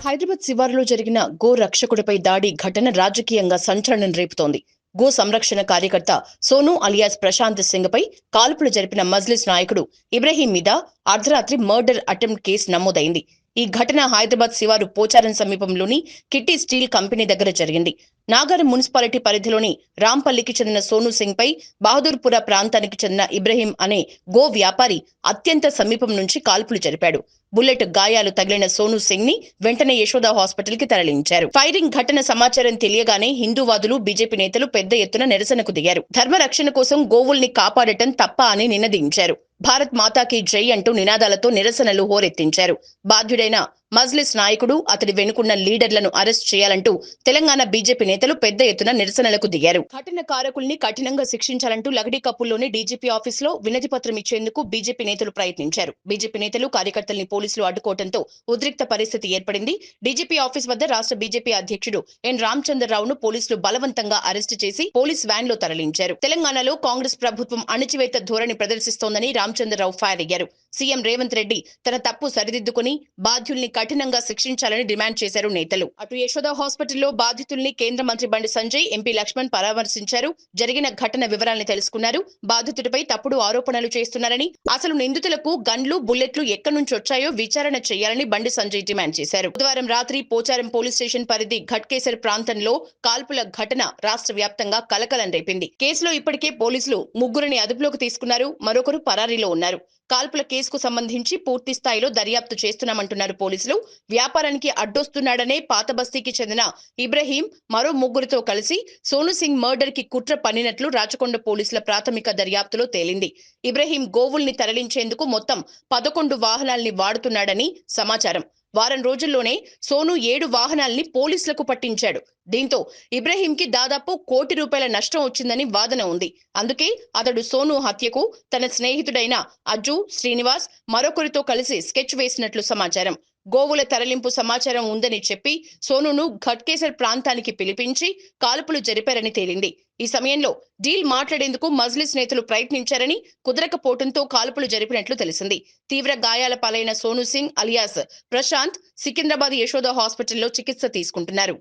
హైదరాబాద్ శివారులో జరిగిన గో రక్షకుడిపై దాడి ఘటన రాజకీయంగా సంచలనం రేపుతోంది. గో సంరక్షణ కార్యకర్త సోను అలియాస్ ప్రశాంత్ సింగ్ పై కాల్పులు జరిపిన మజ్లిస్ నాయకుడు ఇబ్రహీం మీద అర్ధరాత్రి మర్డర్ అటెంప్ట్ కేసు నమోదైంది. ఈ ఘటన హైదరాబాద్ శివారు పోచారం సమీపంలోని కిట్టి స్టీల్ కంపెనీ దగ్గర జరిగింది. నాగర్ మున్సిపాలిటీ పరిధిలోని రాంపల్లికి చెందిన సోను సింగ్ పై బహదూర్పుర ప్రాంతానికి చెందిన ఇబ్రహీం అనే గో వ్యాపారి అత్యంత సమీపం నుంచి కాల్పులు జరిపాడు. బుల్లెట్ గాయాలు తగిలిన సోను సింగ్ ని వెంటనే యశోద హాస్పిటల్ కి తరలించారు. ఫైరింగ్ ఘటన సమాచారం తెలియగానే హిందూవాదులు, బీజేపీ నేతలు పెద్ద ఎత్తున నిరసనకు దిగారు. ధర్మ రక్షణ కోసం గోవుల్ని కాపాడటం తప్ప అని నినదించారు. భారత్ మాతాకి జై అంటూ నినాదాలతో నిరసనలు హోరెత్తించారు. బాధ్యుడైన మజ్లిస్ నాయకుడు, అతడి వెనుకున్న లీడర్లను అరెస్ట్ చేయాలంటూ తెలంగాణ బీజేపీ నేతలు పెద్ద ఎత్తున నిరసనలకు దిగారు. ఘటన కారకుల్ని కఠినంగా శిక్షించాలంటూ లగడీ కప్పుల్లోని డీజీపీ ఆఫీసులో వినతి పత్రం ఇచ్చేందుకు బీజేపీ నేతలు ప్రయత్నించారు. బీజేపీ నేతలు, కార్యకర్తల్ని పోలీసులు అడ్డుకోవడంతో ఉద్రిక్త పరిస్థితి ఏర్పడింది. డీజీపీ ఆఫీస్ వద్ద రాష్ట్ర బీజేపీ అధ్యక్షుడు ఎన్ రామచంద్రరావును పోలీసులు బలవంతంగా అరెస్టు చేసి పోలీస్ వ్యాన్ లో తరలించారు. తెలంగాణలో కాంగ్రెస్ ప్రభుత్వం అణచివేత ధోరణి ప్రదర్శిస్తోందని రామచంద్రరావు ఫైర్ అయ్యారు. సీఎం రేవంత్ రెడ్డి తన తప్పు సరిదిద్దుకుని బాధ్యుల్ని కఠినంగా శిక్షించాలని డిమాండ్ చేశారు నేతలు. అటు యశోద హాస్పిటల్లో బాధితుల్ని కేంద్ర మంత్రి బండి సంజయ్, ఎంపీ లక్ష్మణ్ పరామర్శించారు. జరిగిన ఘటన వివరాలను తెలుసుకున్నారు. బాధితుడిపై తప్పుడు ఆరోపణలు చేస్తున్నారని, అసలు నిందితులకు గన్లు, బుల్లెట్లు ఎక్కడి నుంచి వచ్చాయో విచారణ చేయాలని బండి సంజయ్ డిమాండ్ చేశారు. బుధవారం రాత్రి పోచారం పోలీస్ స్టేషన్ పరిధి ఘట్కేసర్ ప్రాంతంలో కాల్పుల ఘటన రాష్ట్ర వ్యాప్తంగా కలకలం రేపింది. కేసులో ఇప్పటికే పోలీసులు ముగ్గురిని అదుపులోకి తీసుకున్నారు. మరొకరు పరారీలో ఉన్నారు. కాల్పుల కేసుకు సంబంధించి పూర్తి స్థాయిలో దర్యాప్తు చేస్తున్నామంటున్నారు పోలీసులు. వ్యాపారానికి అడ్డొస్తున్నాడనే పాత బస్తీకి చెందిన ఇబ్రహీం మరో ముగ్గురితో కలిసి సోను సింగ్ మర్డర్ కి కుట్ర పన్నినట్లు రాచకొండ పోలీసుల ప్రాథమిక దర్యాప్తులో తేలింది. ఇబ్రహీం గోవుల్ని తరలించేందుకు మొత్తం 11 వాహనాల్ని వాడుతున్నాడని సమాచారం. వారం రోజుల్లోనే సోను 7 వాహనాల్ని పోలీసులకు పట్టించాడు. దీంతో ఇబ్రహీంకి దాదాపు ₹1 కోటి నష్టం వచ్చిందని వాదన ఉంది. అందుకే అతడు సోను హత్యకు తన స్నేహితుడైన అజ్జు, శ్రీనివాస్ మరొకరితో కలిసి స్కెచ్ వేసినట్లు సమాచారం. గోవుల తరలింపు సమాచారం ఉందని చెప్పి సోనును ఘట్కేసర్ ప్రాంతానికి పిలిపించి కాల్పులు జరిపారని తేలింది. ఈ సమయంలో డీల్ మాట్లాడేందుకు మజ్లిస్ నేతలు ప్రయత్నించారని, కుదరకపోవడంతో కాల్పులు జరిపినట్లు తెలిసింది. తీవ్ర గాయాల పాలైన సోను సింగ్ అలియాస్ ప్రశాంత్ సికింద్రాబాద్ యశోద హాస్పిటల్లో చికిత్స తీసుకుంటున్నారు.